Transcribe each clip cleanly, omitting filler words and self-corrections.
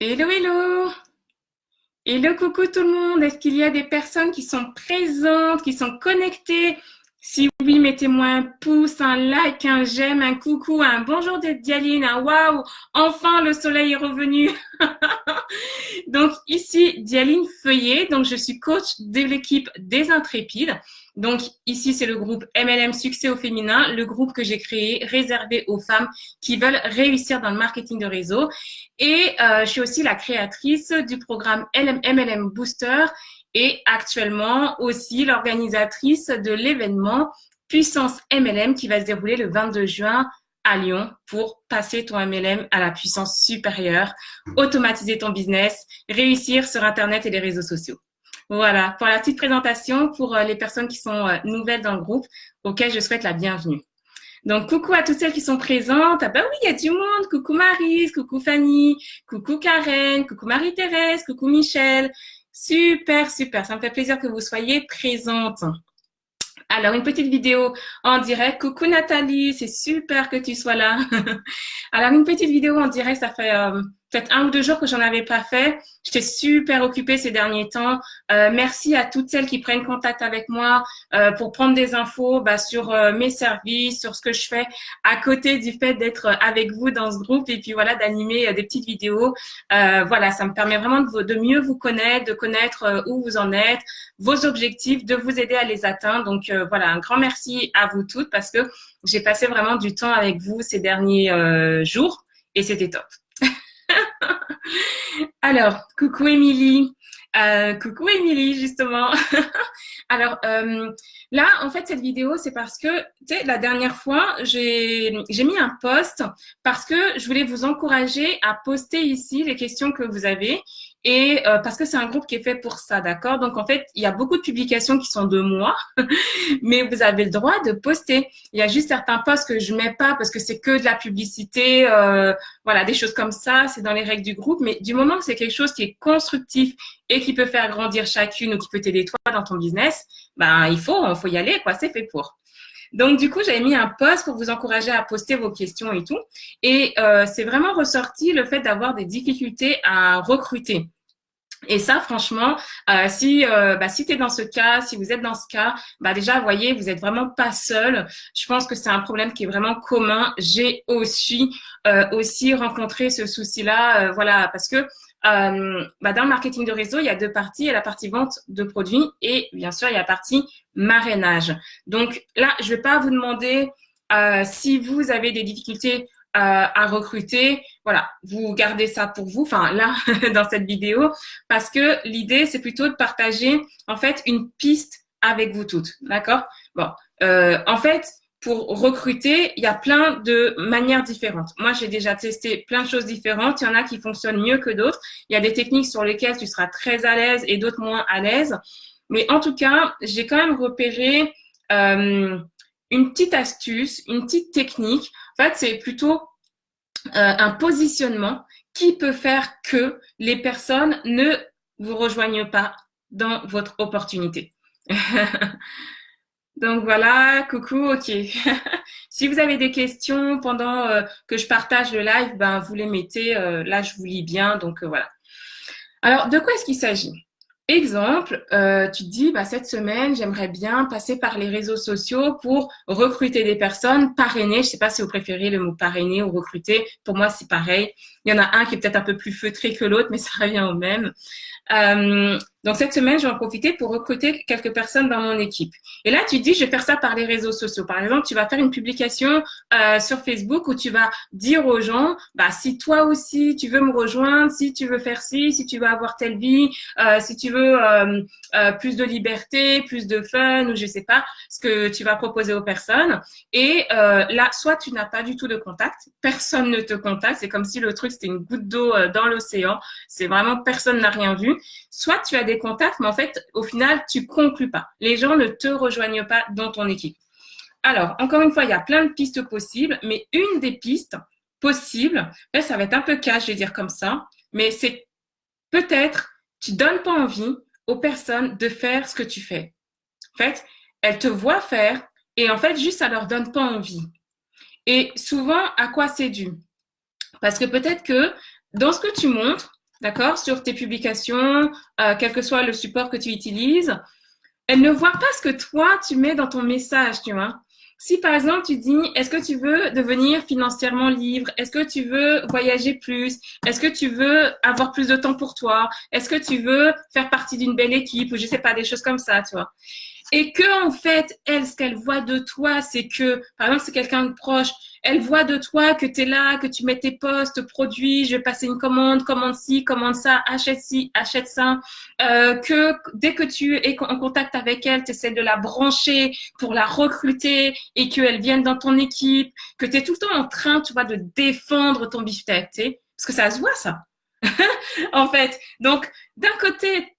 Hello, hello! Hello, coucou tout le monde! Est-ce qu'il y a des personnes qui sont présentes, qui sont connectées? Si oui, mettez-moi un pouce, un like, un j'aime, un coucou, un bonjour de Dialine, un waouh! Enfin, le soleil est revenu! Donc ici, Dialine Feuillet, donc je suis coach de l'équipe des Intrépides. Donc ici, c'est le groupe MLM Succès au féminin, le groupe que j'ai créé réservé aux femmes qui veulent réussir dans le marketing de réseau. Et je suis aussi la créatrice du programme MLM Booster et actuellement aussi l'organisatrice de l'événement Puissance MLM qui va se dérouler le 22 juin à Lyon pour passer ton MLM à la puissance supérieure, automatiser ton business, réussir sur Internet et les réseaux sociaux. Voilà, pour la petite présentation pour les personnes qui sont nouvelles dans le groupe, auxquelles je souhaite la bienvenue. Donc, coucou à toutes celles qui sont présentes. Ah ben oui, il y a du monde. Coucou Maryse, coucou Fanny, coucou Karen, coucou Marie-Thérèse, coucou Michel. Super, super. Ça me fait plaisir que vous soyez présentes. Alors, une petite vidéo en direct. Coucou Nathalie, c'est super que tu sois là. Alors, une petite vidéo en direct, ça fait peut-être 1 ou 2 jours que j'en avais pas fait. J'étais super occupée ces derniers temps. Merci à toutes celles qui prennent contact avec moi pour prendre des infos sur mes services, sur ce que je fais, à côté du fait d'être avec vous dans ce groupe et puis voilà, d'animer des petites vidéos. Voilà, ça me permet vraiment de mieux vous connaître, de connaître où vous en êtes, vos objectifs, de vous aider à les atteindre. Donc voilà, un grand merci à vous toutes parce que j'ai passé vraiment du temps avec vous ces derniers jours et c'était top. Alors, coucou Émilie. Coucou Émilie, justement. Alors là, en fait, cette vidéo, c'est parce que, tu sais, la dernière fois, j'ai mis un post parce que je voulais vous encourager à poster ici les questions que vous avez et parce que c'est un groupe qui est fait pour ça, d'accord? Donc, en fait, il y a beaucoup de publications qui sont de moi, mais vous avez le droit de poster. Il y a juste certains posts que je mets pas parce que c'est que de la publicité, voilà, des choses comme ça, c'est dans les règles du groupe. Mais du moment que c'est quelque chose qui est constructif et qui peut faire grandir chacune ou qui peut t'aider toi dans ton business, ben il faut y aller, quoi, c'est fait pour. Donc du coup, j'avais mis un post pour vous encourager à poster vos questions et tout. Et c'est vraiment ressorti le fait d'avoir des difficultés à recruter. Et ça, franchement, si tu es dans ce cas, si vous êtes dans ce cas, déjà, vous voyez, vous êtes vraiment pas seul. Je pense que c'est un problème qui est vraiment commun. J'ai aussi rencontré ce souci-là, voilà, parce que dans le marketing de réseau, il y a deux parties. Il y a la partie vente de produits et bien sûr, il y a la partie marrainage. Donc là, je vais pas vous demander si vous avez des difficultés à recruter, voilà, vous gardez ça pour vous, enfin là, dans cette vidéo, parce que l'idée, c'est plutôt de partager, en fait, une piste avec vous toutes, d'accord? Bon, en fait, pour recruter, il y a plein de manières différentes. Moi, j'ai déjà testé plein de choses différentes. Il y en a qui fonctionnent mieux que d'autres. Il y a des techniques sur lesquelles tu seras très à l'aise et d'autres moins à l'aise. Mais en tout cas, j'ai quand même repéré une petite astuce, une petite technique. En fait, c'est plutôt un positionnement qui peut faire que les personnes ne vous rejoignent pas dans votre opportunité. Donc voilà, coucou, ok. Si vous avez des questions pendant que je partage le live, vous les mettez. Là, je vous lis bien, donc voilà. Alors, de quoi est-ce qu'il s'agit? Exemple, tu te dis, cette semaine, j'aimerais bien passer par les réseaux sociaux pour recruter des personnes, parrainer. Je ne sais pas si vous préférez le mot parrainer ou recruter. Pour moi, c'est pareil. Il y en a un qui est peut-être un peu plus feutré que l'autre, mais ça revient au même. Donc cette semaine, je vais en profiter pour recruter quelques personnes dans mon équipe. Et là, tu te dis, je vais faire ça par les réseaux sociaux. Par exemple, tu vas faire une publication sur Facebook où tu vas dire aux gens, si toi aussi tu veux me rejoindre, si tu veux faire ci, si tu veux avoir telle vie, si tu veux plus de liberté, plus de fun ou je sais pas, ce que tu vas proposer aux personnes. Et là, soit tu n'as pas du tout de contact, personne ne te contacte, c'est comme si le truc c'était une goutte d'eau dans l'océan, c'est vraiment personne n'a rien vu. Soit tu as des contacts, mais en fait, au final, tu conclus pas. Les gens ne te rejoignent pas dans ton équipe. Alors, encore une fois, il y a plein de pistes possibles, mais une des pistes possibles, là, ça va être un peu cash, je vais dire comme ça, mais c'est peut-être, tu donnes pas envie aux personnes de faire ce que tu fais. En fait, elles te voient faire et en fait, juste, ça leur donne pas envie. Et souvent, à quoi c'est dû? Parce que peut-être que dans ce que tu montres, d'accord, sur tes publications, quel que soit le support que tu utilises, elle ne voit pas ce que toi, tu mets dans ton message, tu vois. Si par exemple tu dis, est-ce que tu veux devenir financièrement libre? Est-ce que tu veux voyager plus? Est-ce que tu veux avoir plus de temps pour toi? Est-ce que tu veux faire partie d'une belle équipe ou je sais pas, des choses comme ça, tu vois. Et que, en fait, elle, ce qu'elle voit de toi, c'est que, par exemple, c'est quelqu'un de proche, elle voit de toi que tu es là, que tu mets tes postes, produits, je vais passer une commande, commande ci, commande ça, achète ci, achète ça, que dès que tu es en contact avec elle, tu essaies de la brancher pour la recruter et qu'elle vienne dans ton équipe, que tu es tout le temps en train, tu vois, de défendre ton beefsteak, tu sais, parce que ça se voit, ça, en fait. Donc, d'un côté,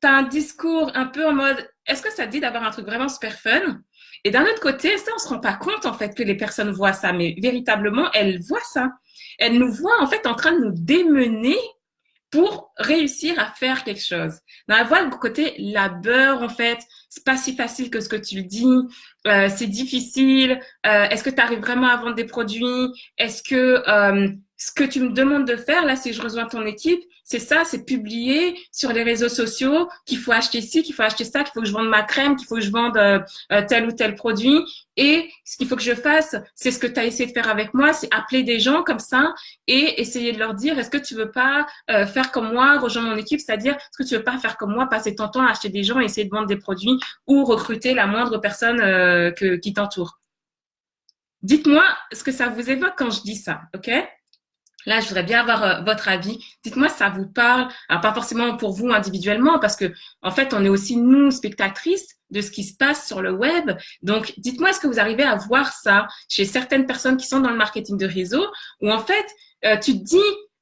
tu as un discours un peu en mode, est-ce que ça te dit d'avoir un truc vraiment super fun? Et d'un autre côté, ça, on se rend pas compte, en fait, que les personnes voient ça, mais véritablement, elles voient ça. Elles nous voient, en fait, en train de nous démener pour réussir à faire quelque chose. Dans la voie, le côté labeur, en fait, c'est pas si facile que ce que tu le dis, c'est difficile, est-ce que tu arrives vraiment à vendre des produits, est-ce que ce que tu me demandes de faire, là, si je rejoins ton équipe, c'est ça, c'est publier sur les réseaux sociaux qu'il faut acheter ci, qu'il faut acheter ça, qu'il faut que je vende ma crème, qu'il faut que je vende tel ou tel produit. Et ce qu'il faut que je fasse, c'est ce que tu as essayé de faire avec moi, c'est appeler des gens comme ça et essayer de leur dire, est-ce que tu veux pas faire comme moi, rejoindre mon équipe, c'est-à-dire, est-ce que tu veux pas faire comme moi, passer ton temps à acheter des gens et essayer de vendre des produits ou recruter la moindre personne qui t'entoure. Dites-moi ce que ça vous évoque quand je dis ça, ok? Là, je voudrais bien avoir votre avis. Dites-moi si ça vous parle. Alors, pas forcément pour vous individuellement, parce que en fait, on est aussi nous spectatrices de ce qui se passe sur le web. Donc, dites-moi, est-ce que vous arrivez à voir ça chez certaines personnes qui sont dans le marketing de réseau, où en fait, tu te dis,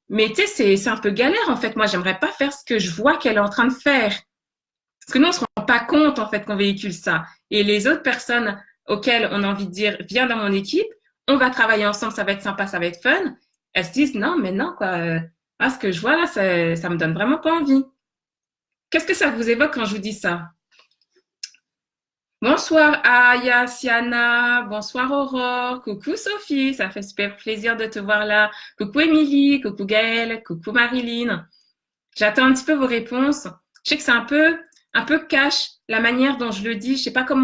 mais tu sais, c'est un peu galère en fait. Moi, j'aimerais pas faire ce que je vois qu'elle est en train de faire, parce que nous, on se rend pas compte en fait qu'on véhicule ça. Et les autres personnes auxquelles on a envie de dire, viens dans mon équipe, on va travailler ensemble, ça va être sympa, ça va être fun. Elles se disent, non, mais non, quoi. Ce que je vois là, ça me donne vraiment pas envie. Qu'est-ce que ça vous évoque quand je vous dis ça? Bonsoir Aya, Siana, bonsoir Aurore, coucou Sophie, ça fait super plaisir de te voir là. Coucou Émilie, coucou Gaëlle, coucou Marilyn. J'attends un petit peu vos réponses. Je sais que c'est un peu cash la manière dont je le dis. Je sais pas trop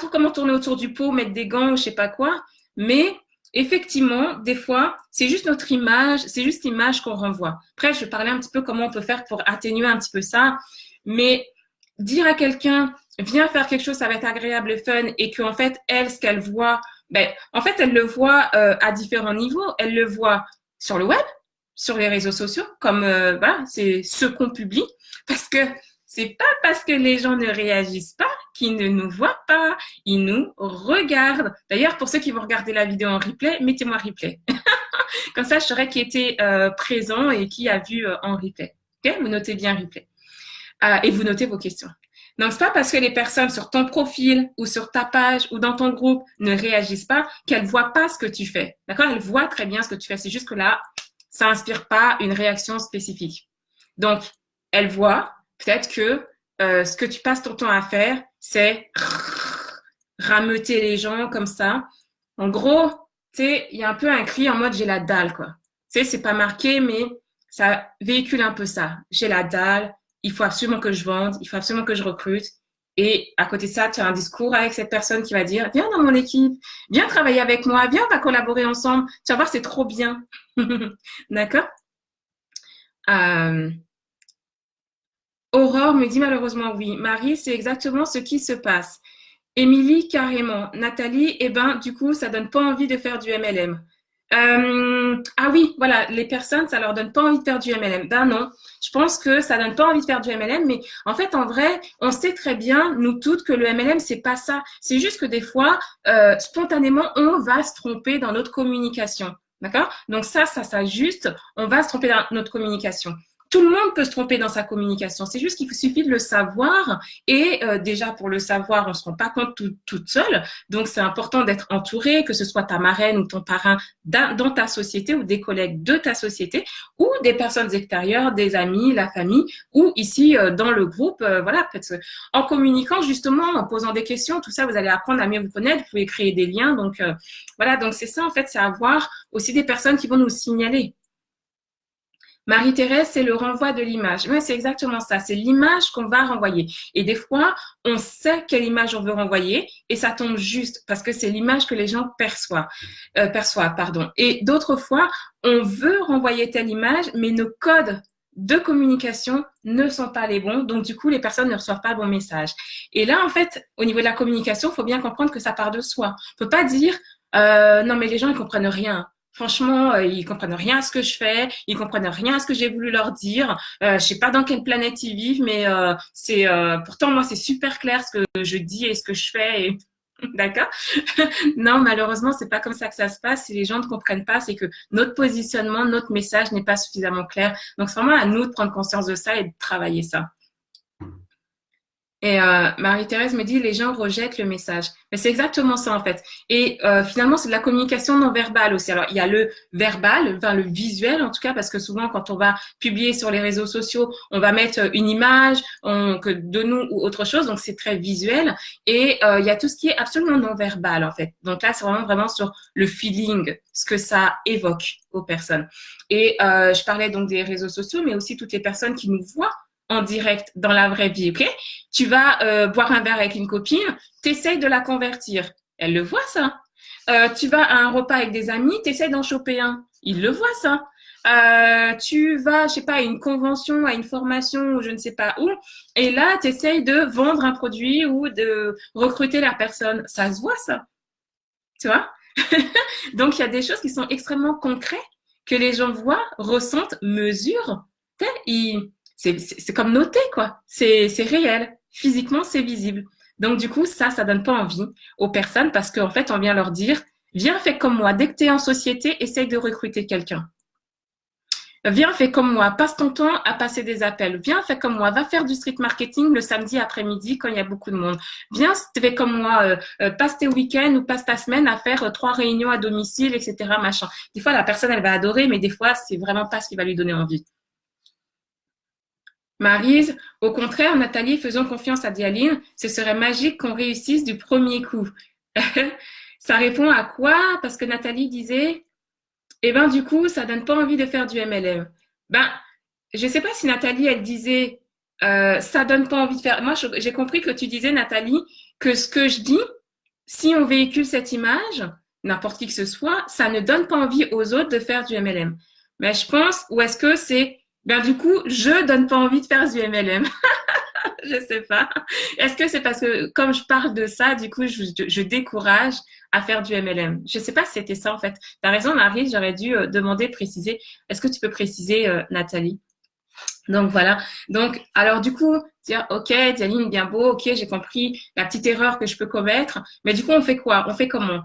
comment tourner autour du pot, mettre des gants ou je sais pas quoi. Mais effectivement, des fois, c'est juste notre image, c'est juste l'image qu'on renvoie. Après, je vais parler un petit peu comment on peut faire pour atténuer un petit peu ça. Mais dire à quelqu'un, viens faire quelque chose, ça va être agréable et fun, et qu'en fait, elle, ce qu'elle voit, ben, en fait, elle le voit à différents niveaux. Elle le voit sur le web, sur les réseaux sociaux, comme voilà, c'est ce qu'on publie, parce que c'est pas parce que les gens ne réagissent pas qu'ils ne nous voient pas, ils nous regardent. D'ailleurs, pour ceux qui vont regarder la vidéo en replay, mettez-moi replay. Comme ça, je saurai qui était présent et qui a vu en replay. Ok, vous notez bien replay. Et vous notez vos questions. Donc, c'est pas parce que les personnes sur ton profil ou sur ta page ou dans ton groupe ne réagissent pas qu'elles voient pas ce que tu fais. D'accord? Elles voient très bien ce que tu fais. C'est juste que là, ça inspire pas une réaction spécifique. Donc, elles voient peut-être que ce que tu passes ton temps à faire, c'est rameuter les gens comme ça. En gros, tu sais, il y a un peu un cri en mode j'ai la dalle, quoi. Tu sais, c'est pas marqué, mais ça véhicule un peu ça. J'ai la dalle, il faut absolument que je vende, il faut absolument que je recrute. Et à côté de ça, tu as un discours avec cette personne qui va dire, viens dans mon équipe, viens travailler avec moi, viens, on va collaborer ensemble. Tu vas voir, c'est trop bien. D'accord? Aurore me dit malheureusement oui. Marie, c'est exactement ce qui se passe. Émilie, carrément. Nathalie, eh ben, du coup, ça donne pas envie de faire du MLM. Ah oui, voilà, les personnes, ça leur donne pas envie de faire du MLM. Ben non, je pense que ça donne pas envie de faire du MLM, mais en fait, en vrai, on sait très bien, nous toutes, que le MLM, c'est pas ça. C'est juste que des fois, spontanément, on va se tromper dans notre communication. D'accord? Donc ça juste, on va se tromper dans notre communication. Tout le monde peut se tromper dans sa communication. C'est juste qu'il suffit de le savoir. Et déjà, pour le savoir, on ne se rend pas compte toute seule. Donc, c'est important d'être entouré, que ce soit ta marraine ou ton parrain dans ta société ou des collègues de ta société ou des personnes extérieures, des amis, la famille ou ici dans le groupe. Voilà, peut-être en communiquant justement, en posant des questions, tout ça, vous allez apprendre à mieux vous connaître. Vous pouvez créer des liens. Donc, voilà. Donc, c'est ça, en fait, c'est avoir aussi des personnes qui vont nous signaler. Marie-Thérèse, c'est le renvoi de l'image. Ouais, c'est exactement ça. C'est l'image qu'on va renvoyer. Et des fois, on sait quelle image on veut renvoyer et ça tombe juste parce que c'est l'image que les gens perçoivent, pardon. Et d'autres fois, on veut renvoyer telle image, mais nos codes de communication ne sont pas les bons. Donc, du coup, les personnes ne reçoivent pas le bon message. Et là, en fait, au niveau de la communication, il faut bien comprendre que ça part de soi. On peut pas dire, non, mais les gens, ils comprennent rien. Franchement, ils comprennent rien à ce que je fais, ils comprennent rien à ce que j'ai voulu leur dire. Je sais pas dans quelle planète ils vivent, mais c'est pourtant moi c'est super clair ce que je dis et ce que je fais. Et... D'accord. Non, malheureusement, c'est pas comme ça que ça se passe. Si les gens ne comprennent pas, c'est que notre positionnement, notre message n'est pas suffisamment clair. Donc, c'est vraiment à nous de prendre conscience de ça et de travailler ça. Et Marie-Thérèse me dit, les gens rejettent le message. Mais c'est exactement ça, en fait. Et finalement, c'est de la communication non verbale aussi. Alors, il y a le verbal, enfin le visuel, en tout cas, parce que souvent, quand on va publier sur les réseaux sociaux, on va mettre une image que de nous ou autre chose. Donc, c'est très visuel. Et il y a tout ce qui est absolument non verbal, en fait. Donc là, c'est vraiment sur le feeling, ce que ça évoque aux personnes. Et je parlais donc des réseaux sociaux, mais aussi toutes les personnes qui nous voient en direct dans la vraie vie, ok? Tu vas boire un verre avec une copine, t'essayes de la convertir. Elle le voit, ça. Tu vas à un repas avec des amis, t'essayes d'en choper un. Il le voit, ça. Tu vas, je sais pas, à une convention, à une formation, ou je ne sais pas où, et là, t'essayes de vendre un produit ou de recruter la personne. Ça se voit, ça. Tu vois? Donc, il y a des choses qui sont extrêmement concrètes que les gens voient, ressentent, mesurent. C'est comme noté, quoi. C'est réel. Physiquement, c'est visible. Donc, du coup, ça donne pas envie aux personnes parce qu'en fait, on vient leur dire, viens, fais comme moi. Dès que tu es en société, essaye de recruter quelqu'un. Viens, fais comme moi. Passe ton temps à passer des appels. Viens, fais comme moi. Va faire du street marketing le samedi après-midi quand il y a beaucoup de monde. Viens, fais comme moi. Passe tes week-ends ou passe ta semaine à faire 3 réunions à domicile, etc. Machin. Des fois, la personne, elle va adorer, mais des fois, c'est vraiment pas ce qui va lui donner envie. Maryse, au contraire, Nathalie, faisons confiance à Dialine. Ce serait magique qu'on réussisse du premier coup. Ça répond à quoi? Parce que Nathalie disait, eh ben, du coup, ça donne pas envie de faire du MLM. Ben, je sais pas si Nathalie, elle disait, ça donne pas envie de faire. Moi, j'ai compris que tu disais, Nathalie, que ce que je dis, si on véhicule cette image, n'importe qui que ce soit, ça ne donne pas envie aux autres de faire du MLM. Mais je pense, ou est-ce que c'est, ben, du coup, je donne pas envie de faire du MLM. Je sais pas. Est-ce que c'est parce que comme je parle de ça, du coup, je décourage à faire du MLM? Je sais pas si c'était ça en fait. T'as raison, Marie, j'aurais dû demander, préciser. Est-ce que tu peux préciser, Nathalie? Donc voilà. Donc, alors du coup, dire, ok, Dialine, bien beau, ok, j'ai compris la petite erreur que je peux commettre. Mais du coup, on fait quoi? On fait comment?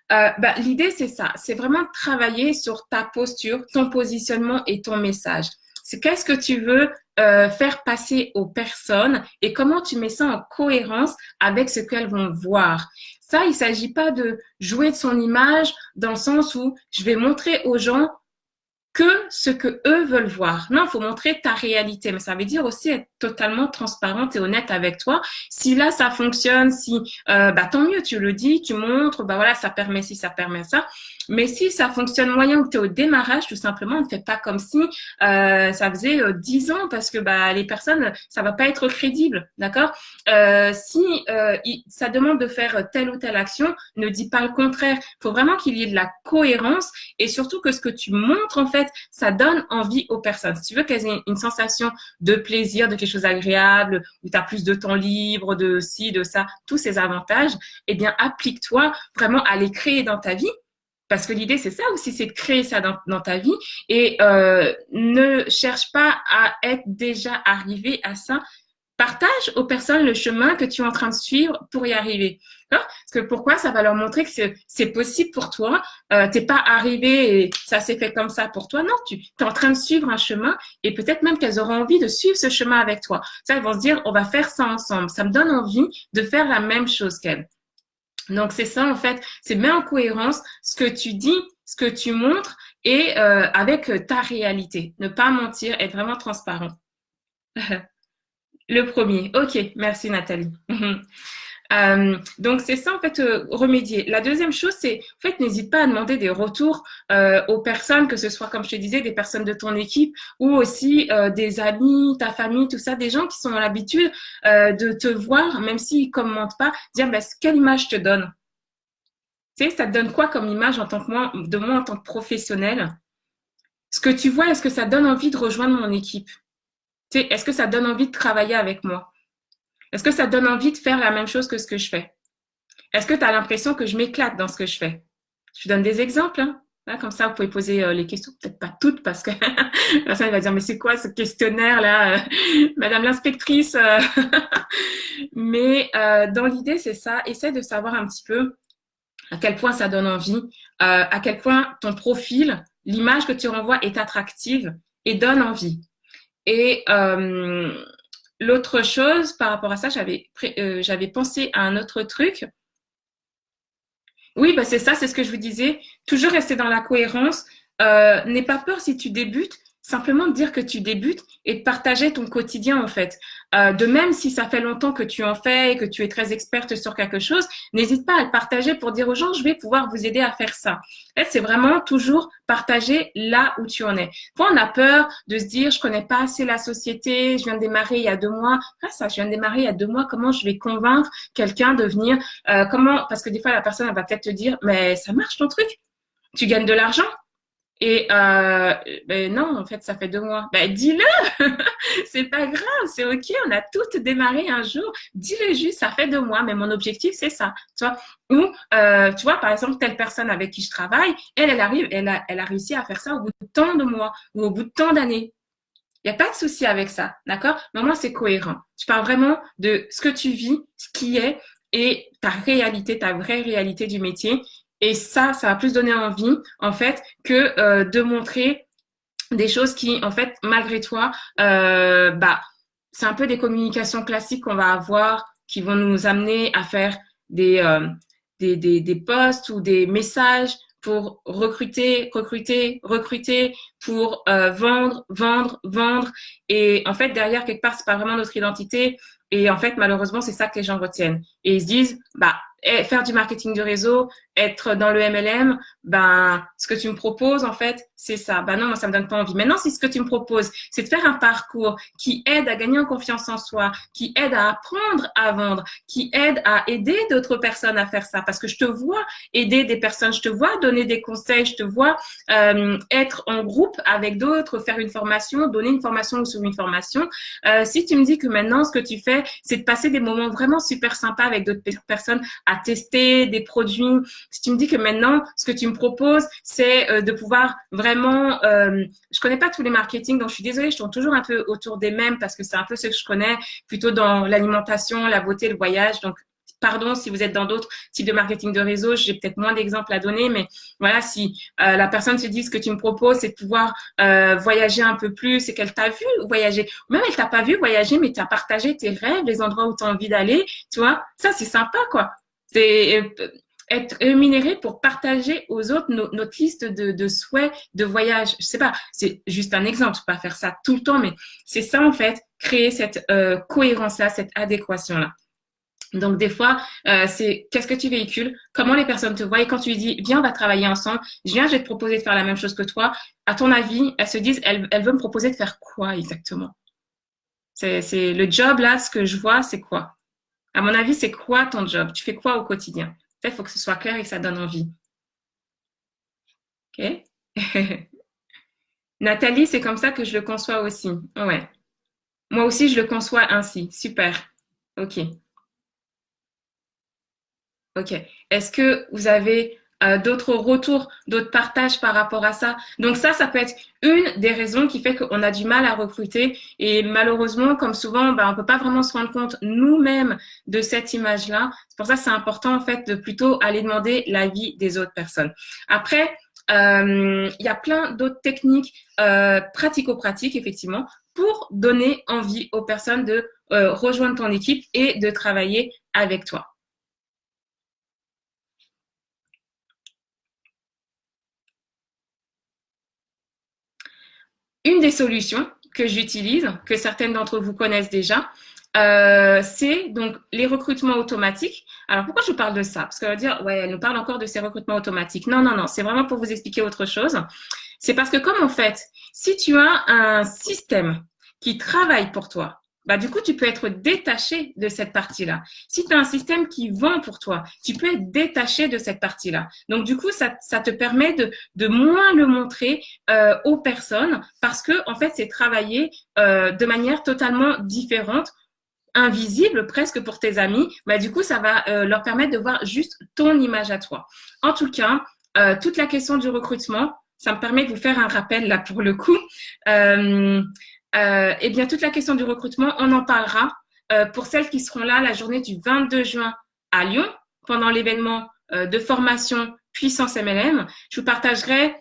Bah, l'idée, c'est ça. C'est vraiment travailler sur ta posture, ton positionnement et ton message. C'est qu'est-ce que tu veux faire passer aux personnes et comment tu mets ça en cohérence avec ce qu'elles vont voir. Ça, il ne s'agit pas de jouer de son image dans le sens où je vais montrer aux gens que ce que eux veulent voir. Non, il faut montrer ta réalité, mais ça veut dire aussi être totalement transparente et honnête avec toi. Si là ça fonctionne, si bah tant mieux, tu le dis, tu montres, bah voilà, ça permet ci, ça permet ça. Mais si ça fonctionne moyen ou que tu es au démarrage, tout simplement, on ne fait pas comme si ça faisait 10 ans parce que bah les personnes, ça va pas être crédible, d'accord? Si ça demande de faire telle ou telle action, ne dis pas le contraire. Il faut vraiment qu'il y ait de la cohérence et surtout que ce que tu montres en fait, ça donne envie aux personnes. Si tu veux qu'elles aient une sensation de plaisir, de quelque chose d'agréable, où tu as plus de temps libre, de ci, de ça, tous ces avantages, eh bien applique-toi vraiment à les créer dans ta vie. Parce que l'idée, c'est ça aussi, c'est de créer ça dans ta vie et ne cherche pas à être déjà arrivé à ça. Partage aux personnes le chemin que tu es en train de suivre pour y arriver. Parce que pourquoi? Ça va leur montrer que c'est possible pour toi. T'es pas arrivé et ça s'est fait comme ça pour toi. Non, tu es en train de suivre un chemin et peut-être même qu'elles auront envie de suivre ce chemin avec toi. Ça, elles vont se dire, on va faire ça ensemble. Ça me donne envie de faire la même chose qu'elles. Donc, c'est ça, en fait, c'est mettre en cohérence ce que tu dis, ce que tu montres et avec ta réalité. Ne pas mentir, être vraiment transparent. Le premier. Ok, merci Nathalie. Donc, c'est ça, en fait, remédier. La deuxième chose, c'est, en fait, n'hésite pas à demander des retours aux personnes, que ce soit, comme je te disais, des personnes de ton équipe ou aussi des amis, ta famille, tout ça, des gens qui sont dans l'habitude de te voir, même s'ils commentent pas, dire, bah, quelle image te donne? Tu sais, ça te donne quoi comme image en tant que moi, de moi en tant que professionnel? Ce que tu vois, est-ce que ça donne envie de rejoindre mon équipe? Tu sais, est-ce que ça donne envie de travailler avec moi? Est-ce que ça donne envie de faire la même chose que ce que je fais? Est-ce que tu as l'impression que je m'éclate dans ce que je fais? Je donne des exemples. Hein. Là, comme ça, vous pouvez poser les questions, peut-être pas toutes, parce que la personne va dire, mais c'est quoi ce questionnaire-là, Madame l'inspectrice Mais dans l'idée, c'est ça. Essaie de savoir un petit peu à quel point ça donne envie, à quel point ton profil, l'image que tu renvoies est attractive et donne envie. Et l'autre chose, par rapport à ça, j'avais pensé à un autre truc. Oui, bah c'est ça, c'est ce que je vous disais. Toujours rester dans la cohérence. N'aie pas peur si tu débutes, simplement de dire que tu débutes et de partager ton quotidien en fait. De même si ça fait longtemps que tu en fais et que tu es très experte sur quelque chose, n'hésite pas à le partager pour dire aux gens, je vais pouvoir vous aider à faire ça. En fait, c'est vraiment toujours partager là où tu en es. Quand on a peur de se dire, je connais pas assez la société, je viens de démarrer il y a 2 mois. Ah ça, je viens de démarrer il y a 2 mois, comment je vais convaincre quelqu'un de venir comment, parce que des fois, la personne, elle va peut-être te dire, mais ça marche ton truc, tu gagnes de l'argent. Et ben non, en fait, ça fait 2 mois. Ben dis-le, c'est pas grave, c'est ok. On a toutes démarré un jour. Dis-le juste, ça fait 2 mois, mais mon objectif c'est ça, tu vois. Ou tu vois, par exemple, telle personne avec qui je travaille, elle arrive, elle a réussi à faire ça au bout de tant de mois ou au bout de tant d'années. Il n'y a pas de souci avec ça, d'accord? Mais moi, c'est cohérent. Tu parles vraiment de ce que tu vis, ce qui est, et ta réalité, ta vraie réalité du métier. Et ça va plus donner envie, en fait, que de montrer des choses qui, en fait, malgré toi, bah, c'est un peu des communications classiques qu'on va avoir, qui vont nous amener à faire des posts ou des messages pour recruter, recruter, recruter, pour vendre, vendre, vendre. Et en fait, derrière, quelque part, c'est pas vraiment notre identité. Et en fait, malheureusement, c'est ça que les gens retiennent. Et ils se disent, bah, faire du marketing de réseau, être dans le MLM, ben, ce que tu me proposes, en fait, c'est ça. Ben non, moi, ça me donne pas envie. Maintenant, si ce que tu me proposes, c'est de faire un parcours qui aide à gagner en confiance en soi, qui aide à apprendre à vendre, qui aide à aider d'autres personnes à faire ça, parce que je te vois aider des personnes, je te vois donner des conseils, je te vois être en groupe avec d'autres, faire une formation, donner une formation ou sur une formation. Si tu me dis que maintenant, ce que tu fais, c'est de passer des moments vraiment super sympas avec d'autres personnes à tester des produits, si tu me dis que maintenant, ce que tu me proposes, c'est de pouvoir vraiment, je connais pas tous les marketing, donc je suis désolée, je tourne toujours un peu autour des mêmes parce que c'est un peu ce que je connais, plutôt dans l'alimentation, la beauté, le voyage. Donc, pardon si vous êtes dans d'autres types de marketing de réseau, j'ai peut-être moins d'exemples à donner, mais voilà, si la personne se dit ce que tu me proposes, c'est de pouvoir voyager un peu plus, et qu'elle t'a vu voyager, ou même elle t'a pas vu voyager, mais tu as partagé tes rêves, les endroits où tu as envie d'aller, tu vois, ça c'est sympa quoi. C'est être rémunéré pour partager aux autres notre liste de souhaits de voyage. Je sais pas, c'est juste un exemple, je peux pas faire ça tout le temps, mais c'est ça en fait, créer cette cohérence-là, cette adéquation-là. Donc des fois, c'est qu'est-ce que tu véhicules, comment les personnes te voient, et quand tu lui dis viens, on va travailler ensemble, je vais te proposer de faire la même chose que toi, à ton avis, elles se disent, elle veut me proposer de faire quoi exactement? C'est le job là, ce que je vois, c'est quoi? À mon avis, c'est quoi ton job? Tu fais quoi au quotidien? Il faut que ce soit clair et que ça donne envie. Ok? Nathalie, c'est comme ça que je le conçois aussi. Ouais. Moi aussi, je le conçois ainsi. Super. Ok. Ok. Est-ce que vous avez d'autres retours, d'autres partages par rapport à ça? Donc ça peut être une des raisons qui fait qu'on a du mal à recruter. Et malheureusement, comme souvent, on ne peut pas vraiment se rendre compte nous-mêmes de cette image-là. C'est pour ça que c'est important en fait de plutôt aller demander l'avis des autres personnes. Après, il y a plein d'autres techniques pratico-pratiques, effectivement, pour donner envie aux personnes de rejoindre ton équipe et de travailler avec toi. Une des solutions que j'utilise, que certaines d'entre vous connaissent déjà, c'est donc les recrutements automatiques. Alors pourquoi je parle de ça? Parce qu'on va dire, ouais, elle nous parle encore de ces recrutements automatiques. Non, non, non, c'est vraiment pour vous expliquer autre chose. C'est parce que comme en fait, si tu as un système qui travaille pour toi, bah du coup, tu peux être détaché de cette partie-là. Si tu as un système qui vend pour toi, tu peux être détaché de cette partie-là. Donc du coup, ça te permet de moins le montrer aux personnes parce que en fait, c'est travaillé de manière totalement différente, invisible presque pour tes amis. Bah du coup, ça va leur permettre de voir juste ton image à toi. En tout cas, toute la question du recrutement, ça me permet de vous faire un rappel là pour le coup. Eh bien, toute la question du recrutement, on en parlera pour celles qui seront là la journée du 22 juin à Lyon pendant l'événement de formation Puissance MLM. Je vous partagerai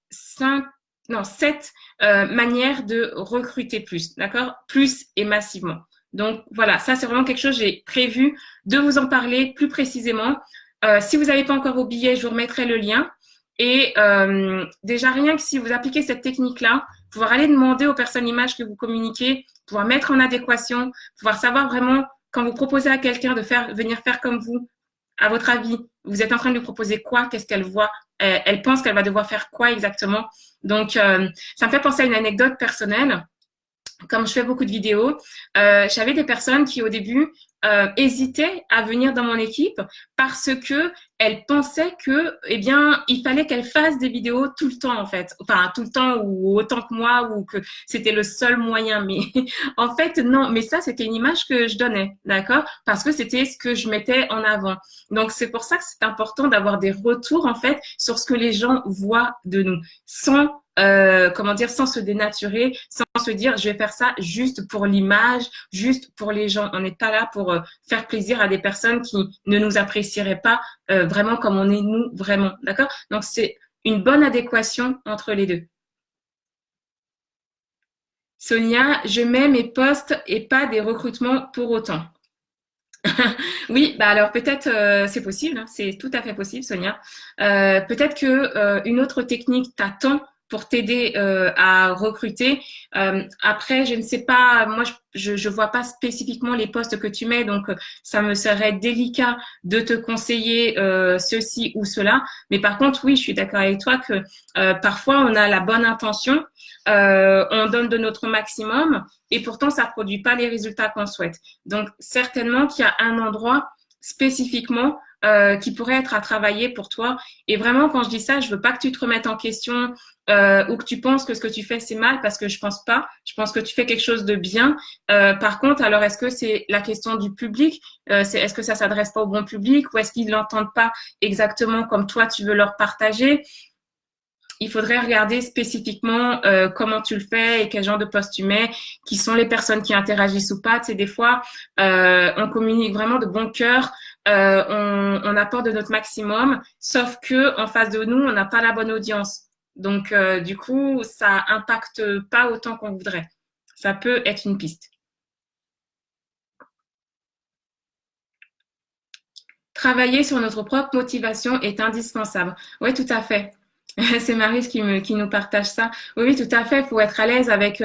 sept manières de recruter plus, d'accord? Plus et massivement. Donc voilà, ça c'est vraiment quelque chose, j'ai prévu de vous en parler plus précisément. Si vous n'avez pas encore vos billets, je vous remettrai le lien. Et déjà, rien que si vous appliquez cette technique-là, pouvoir aller demander aux personnes l'image que vous communiquez, pouvoir mettre en adéquation, pouvoir savoir vraiment, quand vous proposez à quelqu'un de venir faire comme vous, à votre avis, vous êtes en train de lui proposer quoi? Qu'est-ce qu'elle voit? Elle pense qu'elle va devoir faire quoi exactement? Donc, ça me fait penser à une anecdote personnelle. Comme je fais beaucoup de vidéos, j'avais des personnes qui au début hésitaient à venir dans mon équipe parce que elles pensaient que, eh bien, il fallait qu'elles fassent des vidéos tout le temps en fait, enfin tout le temps ou autant que moi ou que c'était le seul moyen. Mais en fait non, mais ça c'était une image que je donnais, d'accord, parce que c'était ce que je mettais en avant. Donc c'est pour ça que c'est important d'avoir des retours en fait sur ce que les gens voient de nous, sans comment dire, sans se dénaturer, sans se dire je vais faire ça juste pour l'image, juste pour les gens. On n'est pas là pour faire plaisir à des personnes qui ne nous apprécieraient pas vraiment comme on est nous vraiment, d'accord? Donc c'est une bonne adéquation entre les deux. Sonia, je mets mes posts et pas des recrutements pour autant. Oui, bah alors peut-être c'est possible, hein, c'est tout à fait possible, Sonia. Peut-être que une autre technique t'attend pour t'aider à recruter. Après, je ne sais pas, moi je vois pas spécifiquement les postes que tu mets, donc ça me serait délicat de te conseiller ceci ou cela. Mais par contre, oui, je suis d'accord avec toi que parfois on a la bonne intention, on donne de notre maximum et pourtant ça produit pas les résultats qu'on souhaite. Donc certainement qu'il y a un endroit spécifiquement qui pourrait être à travailler pour toi. Et vraiment, quand je dis ça, je veux pas que tu te remettes en question ou que tu penses que ce que tu fais c'est mal, parce que je pense pas. Je pense que tu fais quelque chose de bien. Par contre, alors est-ce que c'est la question du public? Est-ce que ça s'adresse pas au bon public ou est-ce qu'ils l'entendent pas exactement comme toi tu veux leur partager? Il faudrait regarder spécifiquement comment tu le fais et quel genre de poste tu mets, qui sont les personnes qui interagissent ou pas. Tu sais, des fois, on communique vraiment de bon cœur, on apporte de notre maximum, sauf que en face de nous, on n'a pas la bonne audience. Donc, du coup, ça impacte pas autant qu'on voudrait. Ça peut être une piste. Travailler sur notre propre motivation est indispensable. Oui, tout à fait. C'est Maryse qui nous partage ça. Oui, oui, tout à fait. Il faut être à l'aise avec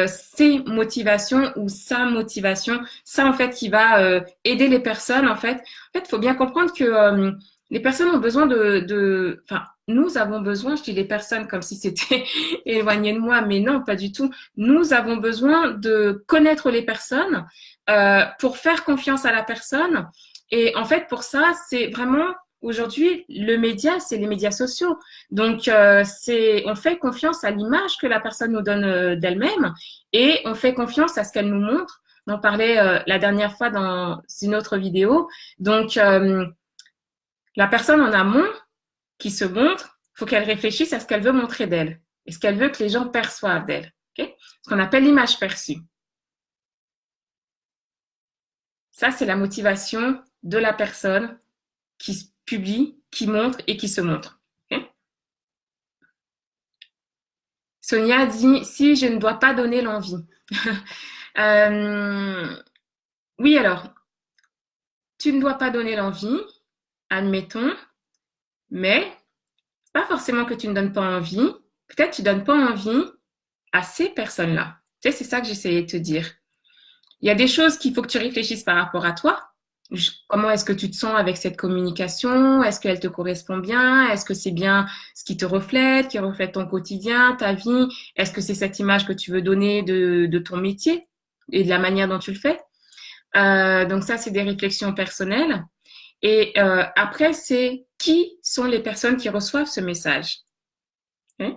ses motivations ou sa motivation. Ça, en fait, qui va aider les personnes. En fait, il faut bien comprendre que les personnes ont besoin enfin, nous avons besoin, je dis les personnes comme si c'était éloigné de moi, mais non, pas du tout. Nous avons besoin de connaître les personnes pour faire confiance à la personne. Et en fait, pour ça, c'est vraiment aujourd'hui le média, c'est les médias sociaux. Donc, on fait confiance à l'image que la personne nous donne d'elle-même et on fait confiance à ce qu'elle nous montre. On en parlait la dernière fois dans une autre vidéo. Donc, la personne en amont qui se montre, il faut qu'elle réfléchisse à ce qu'elle veut montrer d'elle et ce qu'elle veut que les gens perçoivent d'elle. Okay? Ce qu'on appelle l'image perçue. Ça, c'est la motivation de la personne qui publie, qui montre et qui se montre. Okay? Sonia dit, si je ne dois pas donner l'envie. Oui, alors, tu ne dois pas donner l'envie, admettons, mais pas forcément que tu ne donnes pas envie. Peut-être tu ne donnes pas envie à ces personnes-là. Tu sais, c'est ça que j'essayais de te dire. Il y a des choses qu'il faut que tu réfléchisses par rapport à toi. Comment est-ce que tu te sens avec cette communication? Est-ce qu'elle te correspond bien? Est-ce que c'est bien ce qui reflète ton quotidien, ta vie? Est-ce que c'est cette image que tu veux donner de ton métier et de la manière dont tu le fais? Donc ça, c'est des réflexions personnelles. Et après, c'est qui sont les personnes qui reçoivent ce message? Okay?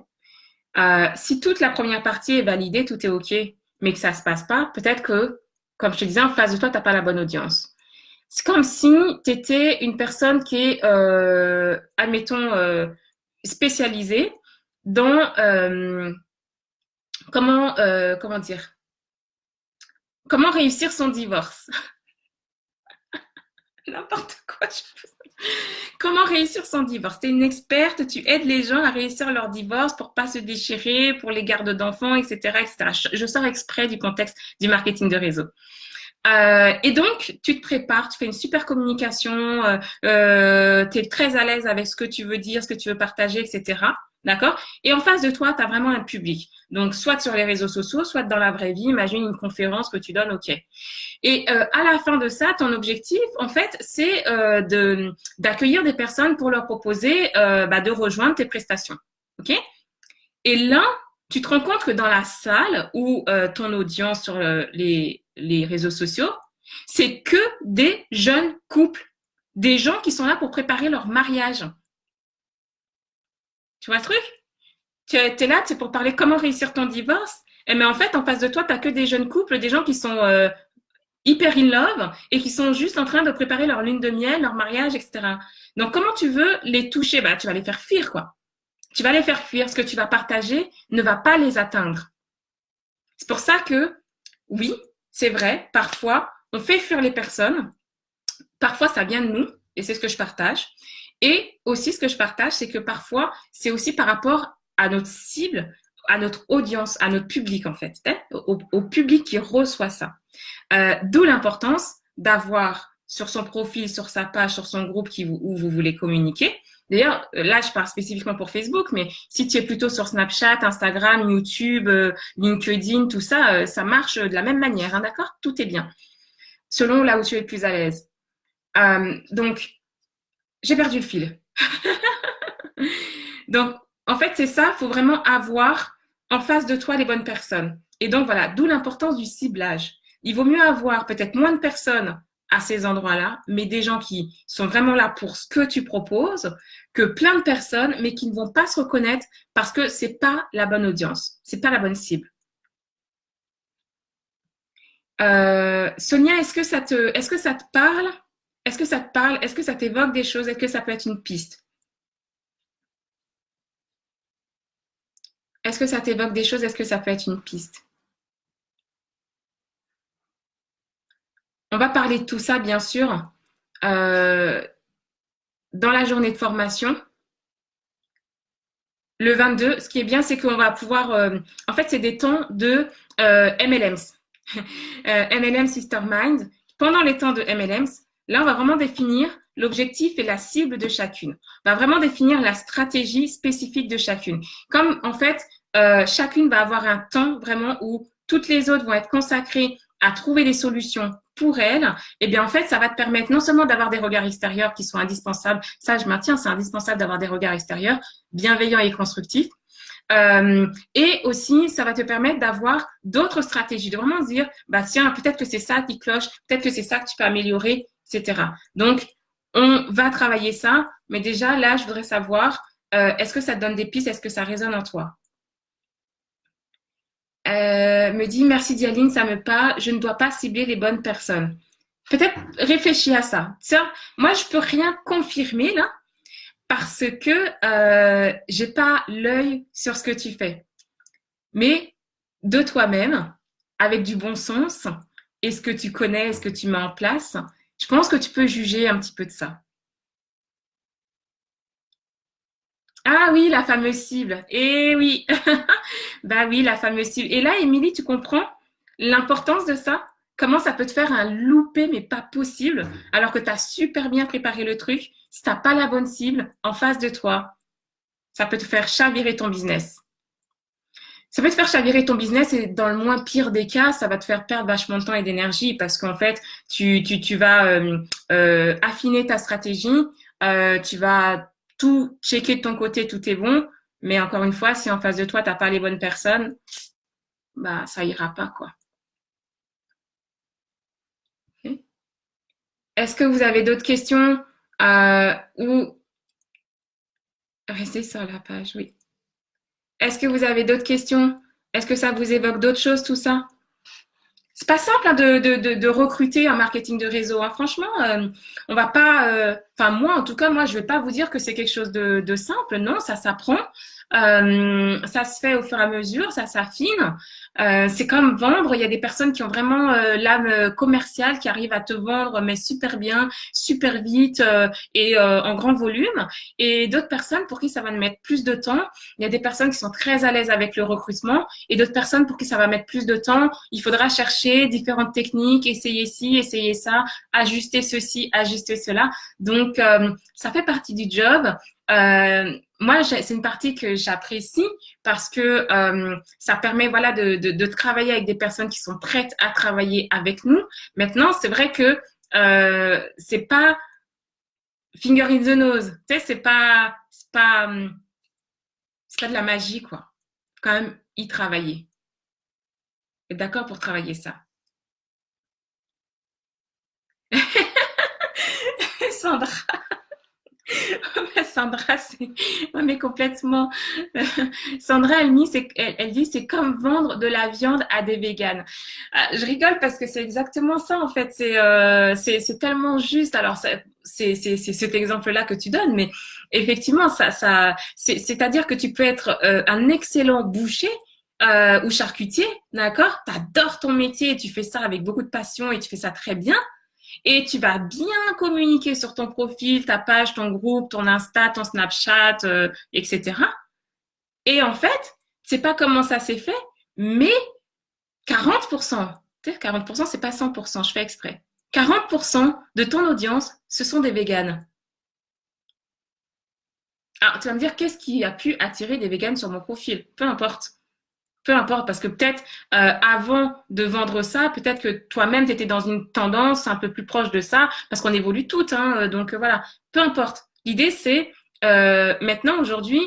Si toute la première partie est validée, tout est OK, mais que ça se passe pas, peut-être que, comme je te disais, en face de toi, t'as pas la bonne audience. C'est comme si tu étais une personne qui est, admettons, spécialisée dans comment dire, comment réussir son divorce. N'importe quoi. Comment réussir son divorce? Tu es une experte, tu aides les gens à réussir leur divorce pour pas se déchirer, pour les gardes d'enfants, etc., etc. Je sors exprès du contexte du marketing de réseau. Et donc, tu te prépares, tu fais une super communication, tu es très à l'aise avec ce que tu veux dire, ce que tu veux partager, etc. D'accord? Et en face de toi, tu as vraiment un public. Donc, soit sur les réseaux sociaux, soit dans la vraie vie. Imagine une conférence que tu donnes, OK. Et à la fin de ça, ton objectif, en fait, c'est d'accueillir des personnes pour leur proposer de rejoindre tes prestations. OK? Et là, tu te rends compte que dans la salle ou ton audience sur les réseaux sociaux, c'est que des jeunes couples, des gens qui sont là pour préparer leur mariage. Tu vois le truc? Tu es là, c'est pour parler comment réussir ton divorce. Mais en fait, en face de toi, tu n'as que des jeunes couples, des gens qui sont hyper in love et qui sont juste en train de préparer leur lune de miel, leur mariage, etc. Donc, comment tu veux les toucher? Bah, tu vas les faire fuir, quoi. Tu vas les faire fuir. Ce que tu vas partager ne va pas les atteindre. C'est pour ça que, oui, c'est vrai, parfois, on fait fuir les personnes. Parfois, ça vient de nous, et c'est ce que je partage. Et aussi, ce que je partage, c'est que parfois, c'est aussi par rapport à notre cible, à notre audience, à notre public, en fait, au public qui reçoit ça. D'où l'importance d'avoir sur son profil, sur sa page, sur son groupe où vous voulez communiquer. D'ailleurs, là, je parle spécifiquement pour Facebook, mais si tu es plutôt sur Snapchat, Instagram, YouTube, LinkedIn, tout ça, ça marche de la même manière, hein, d'accord? Tout est bien, selon là où tu es le plus à l'aise. Donc, j'ai perdu le fil. Donc, en fait, c'est ça, il faut vraiment avoir en face de toi les bonnes personnes. Et donc, voilà, d'où l'importance du ciblage. Il vaut mieux avoir peut-être moins de personnes à ces endroits-là, mais des gens qui sont vraiment là pour ce que tu proposes, que plein de personnes, mais qui ne vont pas se reconnaître parce que c'est pas la bonne audience, c'est pas la bonne cible. Sonia, est-ce que ça te parle? Est-ce que ça te parle? Est-ce que ça t'évoque des choses? Est-ce que ça peut être une piste? Est-ce que ça t'évoque des choses? Est-ce que ça peut être une piste? On va parler de tout ça, bien sûr, dans la journée de formation. Le 22, ce qui est bien, c'est qu'on va pouvoir... en fait, c'est des temps de MLMs. MLM Sister Mind. Pendant les temps de MLMs, là, on va vraiment définir l'objectif et la cible de chacune. On va vraiment définir la stratégie spécifique de chacune. Comme, en fait, chacune va avoir un temps vraiment où toutes les autres vont être consacrées à trouver des solutions pour elle, eh bien, en fait, ça va te permettre non seulement d'avoir des regards extérieurs qui sont indispensables, ça, je maintiens, c'est indispensable d'avoir des regards extérieurs bienveillants et constructifs, et aussi, ça va te permettre d'avoir d'autres stratégies, de vraiment se dire, bah tiens, peut-être que c'est ça qui cloche, peut-être que c'est ça que tu peux améliorer, etc. Donc, on va travailler ça, mais déjà, là, je voudrais savoir, est-ce que ça te donne des pistes, est-ce que ça résonne en toi? Me dit, merci Dialine, ça me parle, je ne dois pas cibler les bonnes personnes. Peut-être réfléchis à ça. Tiens, moi, je peux rien confirmer là, parce que j'ai pas l'œil sur ce que tu fais. Mais de toi-même, avec du bon sens, et ce que tu connais, ce que tu mets en place, je pense que tu peux juger un petit peu de ça. Ah oui, la fameuse cible. Eh oui, bah oui, la fameuse cible. Et là, Émilie, tu comprends l'importance de ça? Comment ça peut te faire un loupé, mais pas possible, alors que tu as super bien préparé le truc. Si tu n'as pas la bonne cible en face de toi, ça peut te faire chavirer ton business. ça peut te faire chavirer ton business et dans le moins pire des cas, ça va te faire perdre vachement de temps et d'énergie parce qu'en fait, tu vas affiner ta stratégie, tu vas tout checker de ton côté, tout est bon. Mais encore une fois, si en face de toi, t'as pas les bonnes personnes, bah ça ira pas quoi. Ok. Est-ce que vous avez d'autres questions ou restez sur la page, oui. Est-ce que vous avez d'autres questions? Est-ce que ça vous évoque d'autres choses, tout ça? C'est pas simple hein, de recruter un marketing de réseau. Hein. Franchement, on va pas. Enfin, moi, en tout cas, moi, je vais pas vous dire que c'est quelque chose de simple. Non, ça s'apprend. Ça se fait au fur et à mesure, ça s'affine. C'est comme vendre. Il y a des personnes qui ont vraiment l'âme commerciale, qui arrivent à te vendre, mais super bien, super vite et en grand volume. Et d'autres personnes pour qui ça va mettre plus de temps. Il y a des personnes qui sont très à l'aise avec le recrutement et d'autres personnes pour qui ça va mettre plus de temps. Il faudra chercher différentes techniques, essayer ci, essayer ça, ajuster ceci, ajuster cela. Donc, ça fait partie du job. Moi, c'est une partie que j'apprécie parce que ça permet voilà de travailler avec des personnes qui sont prêtes à travailler avec nous. Maintenant, c'est vrai que c'est pas finger in the nose, tu sais, c'est pas de la magie quoi. Faut quand même y travailler. Être d'accord pour travailler ça. Sandra, Sandra, c'est ouais, mais complètement. Sandra, elle dit c'est comme vendre de la viande à des véganes. Je rigole parce que c'est exactement ça en fait. C'est tellement juste. Alors c'est cet exemple-là que tu donnes, mais effectivement c'est-à-dire que tu peux être un excellent boucher. Ou charcutier, d'accord? T'adores ton métier et tu fais ça avec beaucoup de passion et tu fais ça très bien. Et tu vas bien communiquer sur ton profil, ta page, ton groupe, ton Insta, ton Snapchat, etc. Et en fait, c'est pas comment ça s'est fait, mais 40%, tu sais, 40%, c'est pas 100%, je fais exprès. 40% de ton audience, ce sont des véganes. Alors, tu vas me dire, qu'est-ce qui a pu attirer des véganes sur mon profil? Peu importe. Peu importe, parce que peut-être avant de vendre ça, peut-être que toi-même, tu étais dans une tendance un peu plus proche de ça, parce qu'on évolue toutes. Hein, donc voilà, peu importe. L'idée, c'est maintenant, aujourd'hui,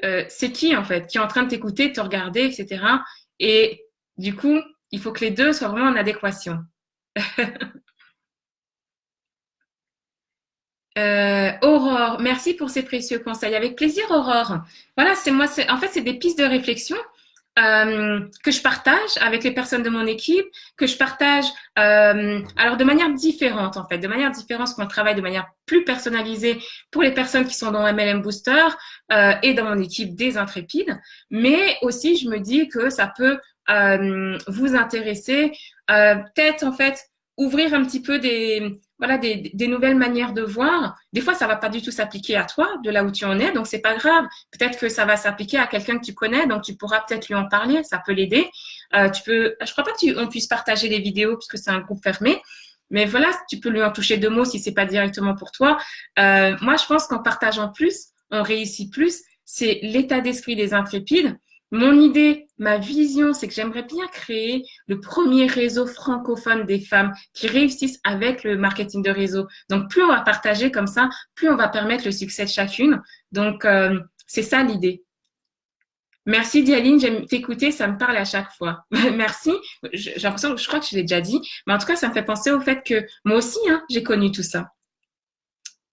c'est qui en fait, qui est en train de t'écouter, de te regarder, etc. Et du coup, il faut que les deux soient vraiment en adéquation. Aurore, merci pour ces précieux conseils. Avec plaisir, Aurore. Voilà, c'est moi. En fait, c'est des pistes de réflexion que je partage avec les personnes de mon équipe, que je partage alors de manière différente en fait, de manière différente, parce qu'on travaille de manière plus personnalisée pour les personnes qui sont dans MLM Booster et dans mon équipe des intrépides, mais aussi je me dis que ça peut vous intéresser, peut-être en fait ouvrir un petit peu des nouvelles manières de voir. Des fois, ça va pas du tout s'appliquer à toi, de là où tu en es, donc c'est pas grave. Peut-être que ça va s'appliquer à quelqu'un que tu connais, donc tu pourras peut-être lui en parler, ça peut l'aider. Je crois pas qu'on puisse partager les vidéos puisque c'est un groupe fermé, mais voilà, tu peux lui en toucher deux mots si c'est pas directement pour toi. Moi, je pense qu'en partageant plus, on réussit plus. C'est l'état d'esprit des intrépides. Mon idée, ma vision, c'est que j'aimerais bien créer le premier réseau francophone des femmes qui réussissent avec le marketing de réseau. Donc, plus on va partager comme ça, plus on va permettre le succès de chacune. Donc, c'est ça l'idée. Merci Dialine, j'aime t'écouter, ça me parle à chaque fois. Merci. J'ai l'impression que je crois que je l'ai déjà dit, mais en tout cas, ça me fait penser au fait que moi aussi, hein, j'ai connu tout ça.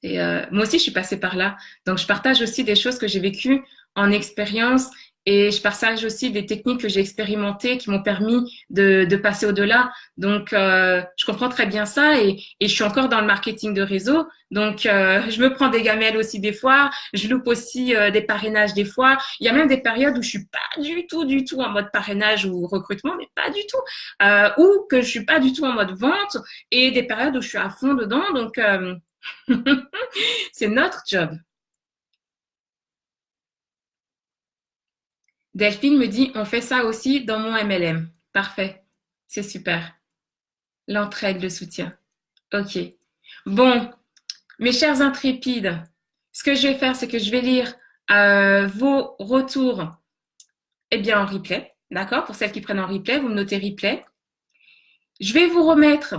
Et moi aussi, je suis passée par là. Donc, je partage aussi des choses que j'ai vécues en expérience et je partage aussi des techniques que j'ai expérimentées qui m'ont permis de passer au-delà. Donc, je comprends très bien ça et je suis encore dans le marketing de réseau. Donc, je me prends des gamelles aussi des fois. Je loupe aussi des parrainages des fois. Il y a même des périodes où je suis pas du tout en mode parrainage ou recrutement, mais pas du tout. Ou que je suis pas du tout en mode vente et des périodes où je suis à fond dedans. Donc, c'est notre job. Delphine me dit, on fait ça aussi dans mon MLM. Parfait. C'est super. L'entraide, le soutien. OK. Bon, mes chers intrépides, ce que je vais faire, c'est que je vais lire vos retours eh bien, en replay. d'accord? Pour celles qui prennent en replay, vous me notez replay. Je vais vous remettre,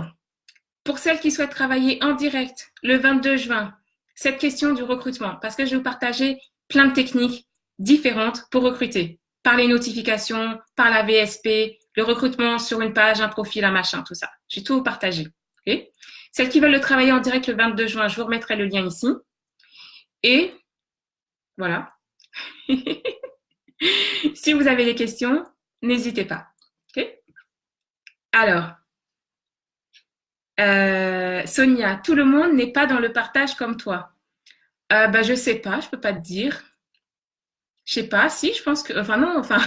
pour celles qui souhaitent travailler en direct, le 22 juin, cette question du recrutement, parce que je vais vous partager plein de techniques différentes pour recruter, par les notifications, par la VSP, le recrutement sur une page, un profil, un machin, tout ça. Je vais tout vous partager. Okay? Celles qui veulent le travailler en direct le 22 juin, je vous remettrai le lien ici. Et voilà. Si vous avez des questions, n'hésitez pas. Okay? Alors, Sonia, tout le monde n'est pas dans le partage comme toi. Je sais pas, je peux pas te dire. Je sais pas, si, je pense que, enfin non, enfin,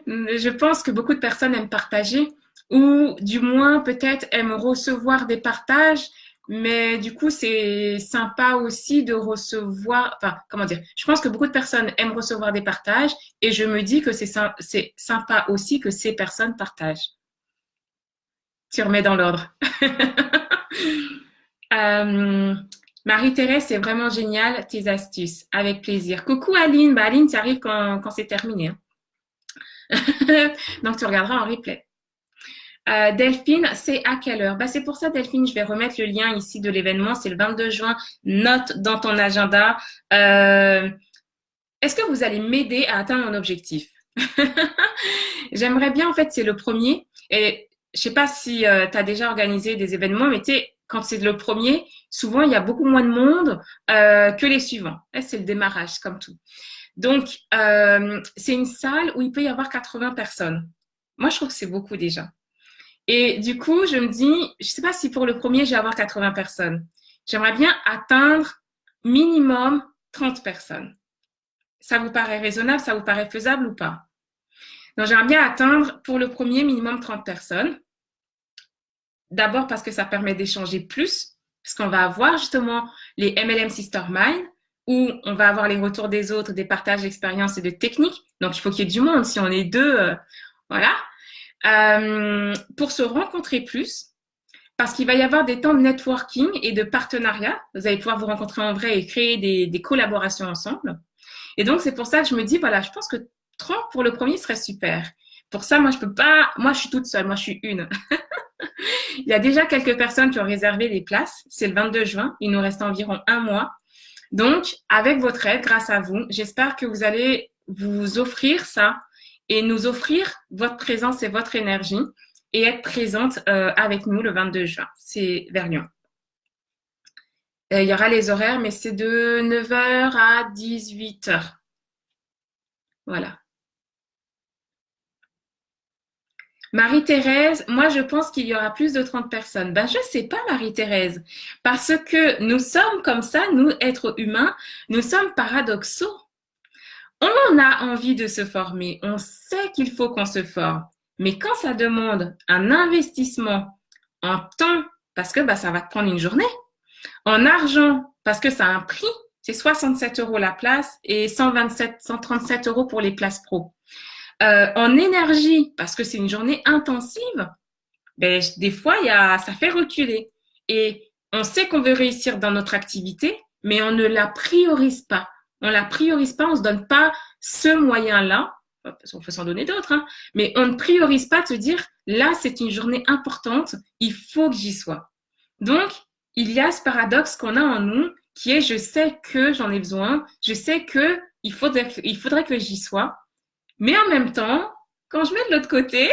je pense que beaucoup de personnes aiment partager ou du moins peut-être aiment recevoir des partages, mais du coup c'est sympa aussi de recevoir, enfin comment dire, je pense que beaucoup de personnes aiment recevoir des partages et je me dis que c'est sympa aussi que ces personnes partagent. Tu remets dans l'ordre. Marie-Thérèse, c'est vraiment génial, tes astuces. Avec plaisir. Coucou Aline. Bah, Aline, tu arrives quand c'est terminé. Hein. Donc, tu regarderas en replay. Delphine, c'est à quelle heure? C'est pour ça, Delphine, je vais remettre le lien ici de l'événement. C'est le 22 juin. Note dans ton agenda. Est-ce que vous allez m'aider à atteindre mon objectif? J'aimerais bien, en fait, c'est le premier. Et je sais pas si tu as déjà organisé des événements, mais tu sais, quand c'est le premier, souvent, il y a beaucoup moins de monde que les suivants. Là, c'est le démarrage, comme tout. Donc, c'est une salle où il peut y avoir 80 personnes. Moi, je trouve que c'est beaucoup déjà. Et du coup, je me dis, je sais pas si pour le premier, je vais avoir 80 personnes. J'aimerais bien atteindre minimum 30 personnes. Ça vous paraît raisonnable? Ça vous paraît faisable ou pas? Donc, j'aimerais bien atteindre pour le premier minimum 30 personnes. D'abord parce que ça permet d'échanger plus, parce qu'on va avoir justement les MLM Sister Mind, où on va avoir les retours des autres, des partages d'expériences et de techniques. Donc, il faut qu'il y ait du monde. Si on est deux, voilà. Pour se rencontrer plus, parce qu'il va y avoir des temps de networking et de partenariat. Vous allez pouvoir vous rencontrer en vrai et créer des collaborations ensemble. Et donc, c'est pour ça que je me dis, voilà, je pense que 30 pour le premier serait super. Pour ça, moi, je peux pas, moi, je suis toute seule, moi, je suis une. Il y a déjà quelques personnes qui ont réservé des places. C'est le 22 juin. Il nous reste environ un mois. Donc, avec votre aide, grâce à vous, j'espère que vous allez vous offrir ça et nous offrir votre présence et votre énergie et être présente avec nous le 22 juin. C'est vers Lyon. Il y aura les horaires, mais c'est de 9h à 18h. Voilà. Marie-Thérèse, moi je pense qu'il y aura plus de 30 personnes. Je sais pas Marie-Thérèse, parce que nous sommes comme ça, nous êtres humains, nous sommes paradoxaux. On a envie de se former, on sait qu'il faut qu'on se forme, mais quand ça demande un investissement en temps, parce que ça va te prendre une journée, en argent, parce que ça a un prix, c'est 67 € la place et 137 € pour les places pro. En énergie, parce que c'est une journée intensive, des fois, ça fait reculer. Et on sait qu'on veut réussir dans notre activité, mais on ne la priorise pas. On la priorise pas, on se donne pas ce moyen-là. On peut s'en donner d'autres, hein, mais on ne priorise pas de se dire, là, c'est une journée importante, il faut que j'y sois. Donc, il y a ce paradoxe qu'on a en nous qui est, je sais que j'en ai besoin, je sais que il faudrait que j'y sois, mais en même temps, quand je mets de l'autre côté,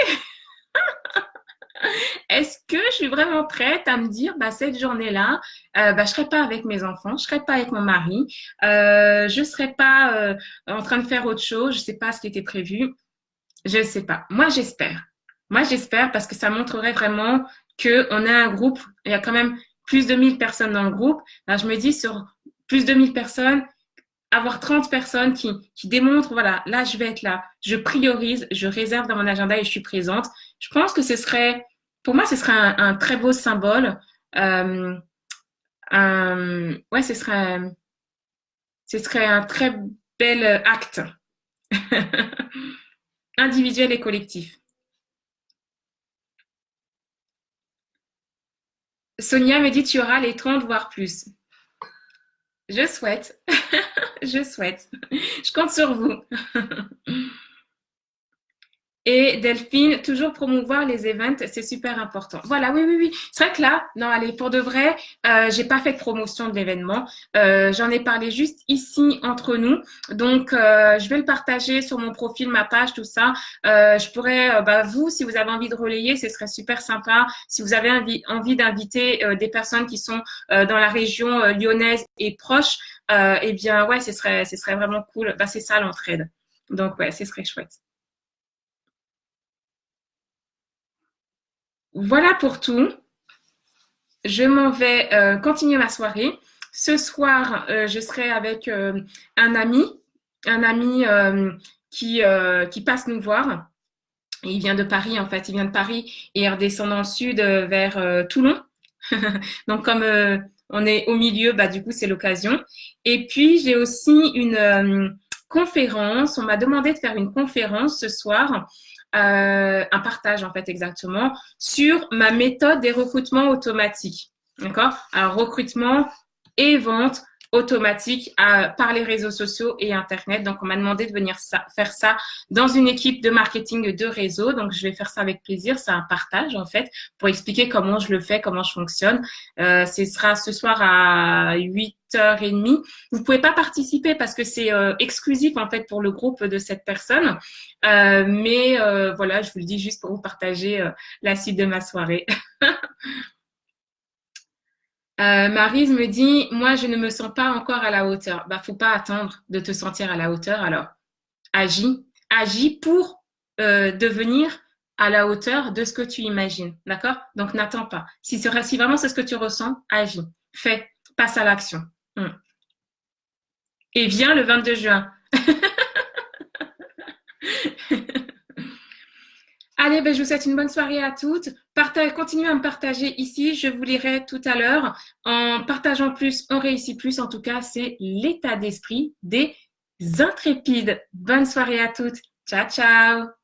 est-ce que je suis vraiment prête à me dire, cette journée-là, je serai pas avec mes enfants, je serai pas avec mon mari, je serai pas en train de faire autre chose, je sais pas ce qui était prévu, je sais pas. Moi, j'espère. Moi, j'espère parce que ça montrerait vraiment que on a un groupe. Il y a quand même plus de 1000 personnes dans le groupe. Là, je me dis sur plus de 1000 personnes, avoir 30 personnes qui démontrent, voilà, là, je vais être là, je priorise, je réserve dans mon agenda et je suis présente. Je pense que pour moi, ce serait un très beau symbole. Ouais, ce serait un très bel acte individuel et collectif. Sonia me dit tu auras les 30 voire plus. Je souhaite. Je souhaite. Je compte sur vous. Et Delphine, toujours promouvoir les events, c'est super important. Voilà, oui, oui, oui. C'est vrai que là, non, allez, pour de vrai, j'ai pas fait de promotion de l'événement. J'en ai parlé juste ici entre nous. Donc, je vais le partager sur mon profil, ma page, tout ça. Je pourrais, vous, si vous avez envie de relayer, ce serait super sympa. Si vous avez envie d'inviter des personnes qui sont dans la région lyonnaise et proche, eh bien, ouais, ce serait vraiment cool. C'est ça l'entraide. Donc, ouais, ce serait chouette. Voilà pour tout. Je m'en vais continuer ma soirée. Ce soir, je serai avec un ami, un ami qui passe nous voir. Il vient de Paris, en fait. Il vient de Paris et il redescend dans le sud vers Toulon. Donc, comme on est au milieu, du coup, c'est l'occasion. Et puis, j'ai aussi une conférence. On m'a demandé de faire une conférence ce soir, un partage, en fait, exactement, sur ma méthode des recrutements automatiques. D'accord? Alors, recrutement et vente automatique par les réseaux sociaux et Internet. Donc, on m'a demandé de venir faire ça dans une équipe de marketing de réseau. Donc, je vais faire ça avec plaisir. C'est un partage, en fait, pour expliquer comment je le fais, comment je fonctionne. Ce sera ce soir à 8h30. Vous pouvez pas participer parce que c'est exclusif, en fait, pour le groupe de cette personne. Mais voilà, je vous le dis juste pour vous partager la suite de ma soirée. Maryse me dit, moi, je ne me sens pas encore à la hauteur. Faut pas attendre de te sentir à la hauteur. Alors, agis, agis pour devenir à la hauteur de ce que tu imagines. D'accord? Donc, n'attends pas. Si vraiment c'est ce que tu ressens, agis. Fais. Passe à l'action. Et viens le 22 juin. Allez, je vous souhaite une bonne soirée à toutes. Continuez à me partager ici. Je vous lirai tout à l'heure. En partageant plus, on réussit plus. En tout cas, c'est l'état d'esprit des intrépides. Bonne soirée à toutes. Ciao, ciao.